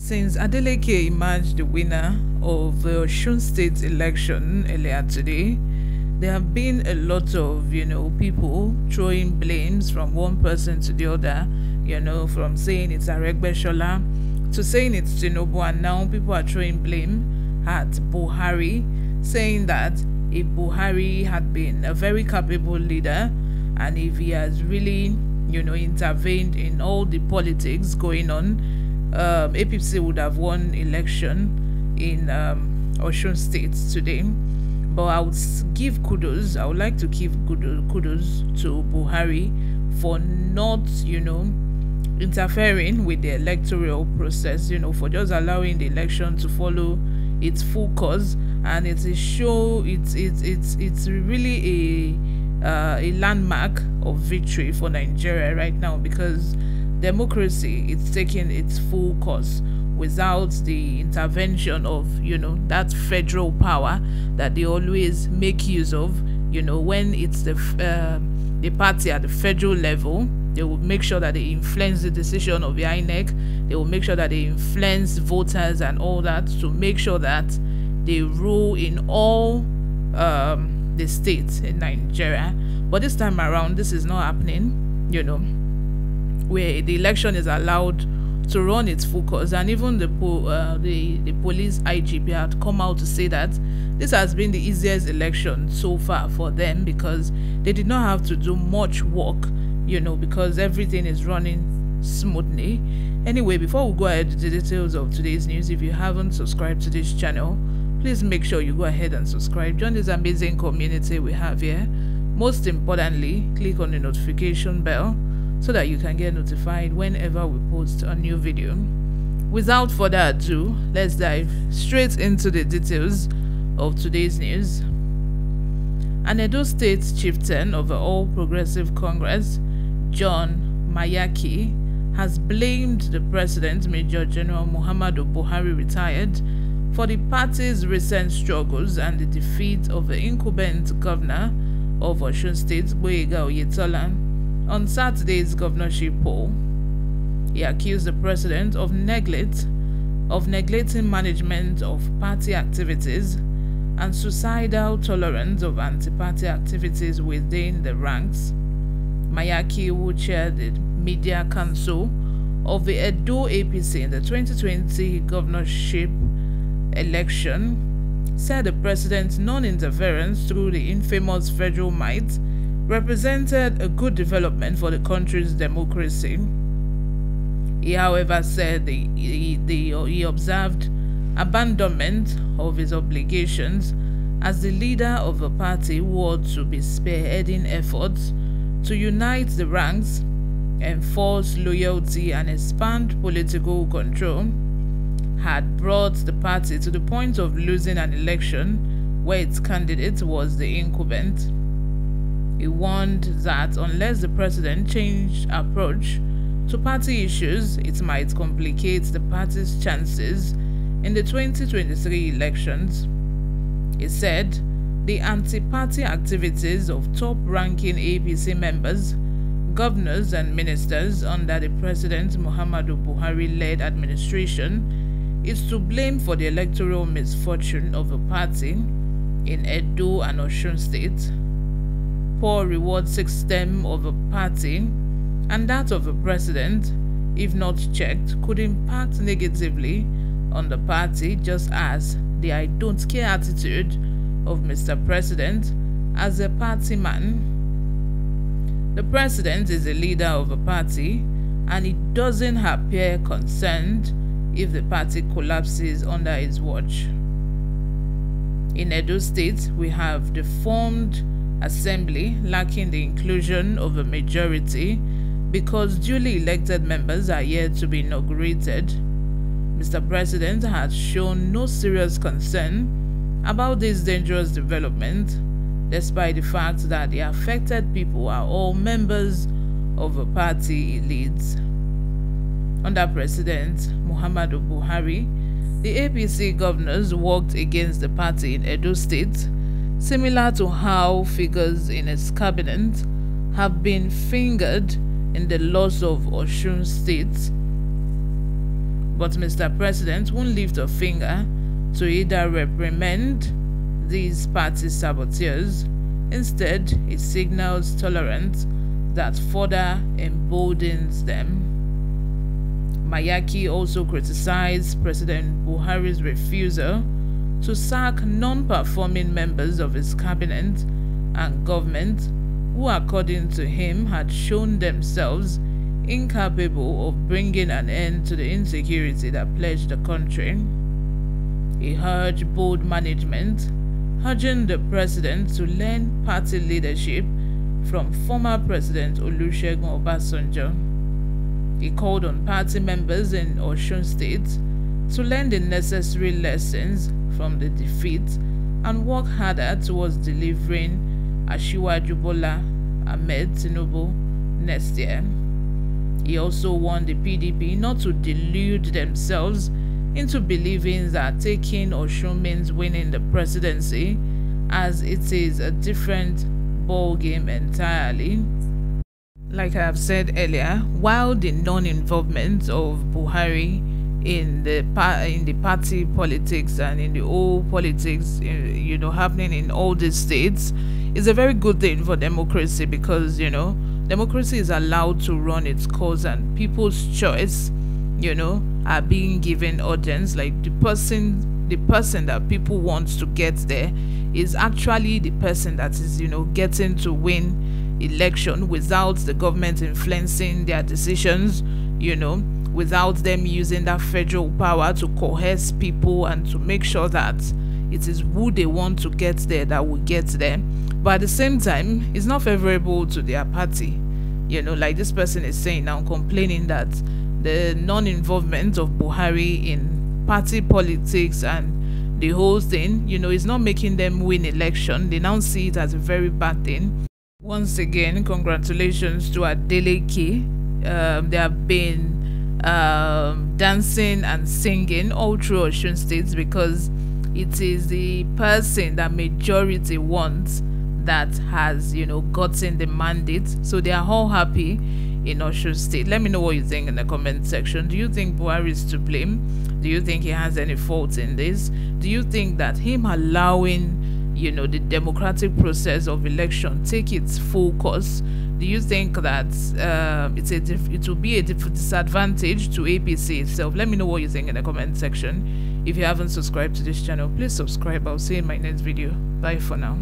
Since Adeleke emerged the winner of the Osun State election earlier today, there have been a lot of, people throwing blames from one person to the other, from saying it's Aregbeshola to saying it's Tinubu, and now people are throwing blame at Buhari, saying that if Buhari had been a very capable leader and if he has really, intervened in all the politics going on, APC would have won election in Osun State today. But give kudos. I would like to give kudos to Buhari for not, interfering with the electoral process. For just allowing the election to follow its full course, and it's really a landmark of victory for Nigeria right now, because democracy is taking its full course without the intervention of that federal power that they always make use of. When it's the party at the federal level, they will make sure that they influence the decision of the INEC. They will make sure that they influence voters and all that, to make sure that they rule in all the states in Nigeria. But this time around, this is not happening, where the election is allowed to run its full course. And even the police IGP had come out to say that this has been the easiest election so far for them, because they did not have to do much work, because everything is running smoothly. Anyway, before we go ahead to the details of today's news, if you haven't subscribed to this channel, please make sure you go ahead and subscribe. Join this amazing community we have here. Most importantly, click on the notification bell so that you can get notified whenever we post a new video. Without further ado, let's dive straight into the details of today's news. An Edo State chieftain of the All Progressive Congress, John Mayaki, has blamed the president, Major General Muhammadu Buhari retired, for the party's recent struggles and the defeat of the incumbent governor of Osun State, Gboyega Oyetola, on Saturday's governorship poll. He accused the president of neglecting management of party activities and suicidal tolerance of anti-party activities within the ranks. Mayaki, who chaired the Media Council of the Edo APC in the 2020 governorship election, said the president's non-interference through the infamous federal might represented a good development for the country's democracy. He, however, said he observed abandonment of his obligations as the leader of a party who ought to be spearheading efforts to unite the ranks, enforce loyalty, and expand political control, had brought the party to the point of losing an election where its candidate was the incumbent. He warned that unless the president changed approach to party issues, it might complicate the party's chances in the 2023 elections. He said the anti-party activities of top-ranking APC members, governors and ministers under the President Muhammadu Buhari-led administration is to blame for the electoral misfortune of the party in Edo and Osun State. Poor reward system of a party and that of a president, if not checked, could impact negatively on the party, just as the I don't care attitude of Mr. President as a party man. The president is a leader of a party, and he doesn't appear concerned if the party collapses under his watch. In Edo State, we have the formed assembly lacking the inclusion of a majority because duly elected members are yet to be inaugurated. Mr. President has shown no serious concern about this dangerous development, despite the fact that the affected people are all members of a party elites. Under President Muhammadu Buhari, the APC governors worked against the party in Edo State, similar to how figures in its cabinet have been fingered in the loss of Osun State. But Mr. President won't lift a finger to either reprimand these party saboteurs. Instead, he signals tolerance that further emboldens them. Mayaki also criticized President Buhari's refusal to sack non-performing members of his cabinet and government who, according to him, had shown themselves incapable of bringing an end to the insecurity that plagued the country. He urged bold management, urging the president to learn party leadership from former President Olusegun Obasanjo. He called on party members in Osun State to learn the necessary lessons from the defeat and work harder towards delivering Asiwaju Bola Ahmed Tinubu next year. He also warned the PDP not to delude themselves into believing that taking Osun means winning the presidency, as it is a different ballgame entirely. Like I have said earlier, while the non-involvement of Buhari in the party politics and in the old politics, happening in all these states, is a very good thing for democracy, because democracy is allowed to run its course and people's choice, are being given audience. Like the person that people want to get there is actually the person that is getting to win election without the government influencing their decisions, without them using that federal power to coerce people and to make sure that it is who they want to get there that will get there. But at the same time, it's not favorable to their party. Like this person is saying now, complaining that the non-involvement of Buhari in party politics and the whole thing, is not making them win election. They now see it as a very bad thing. Once again, congratulations to Adeleke. They have been dancing and singing all through Osun State, because it is the person that majority wants that has gotten the mandate. So they are all happy in Osun State. Let me know what you think in the comment section. Do you think Buhari is to blame? Do you think he has any fault in this? Do you think that him allowing the democratic process of election take its full course? Do you think that it will be a disadvantage to APC itself? Let me know what you think in the comment section. If you haven't subscribed to this channel, please subscribe. I'll see you in my next video. Bye for now.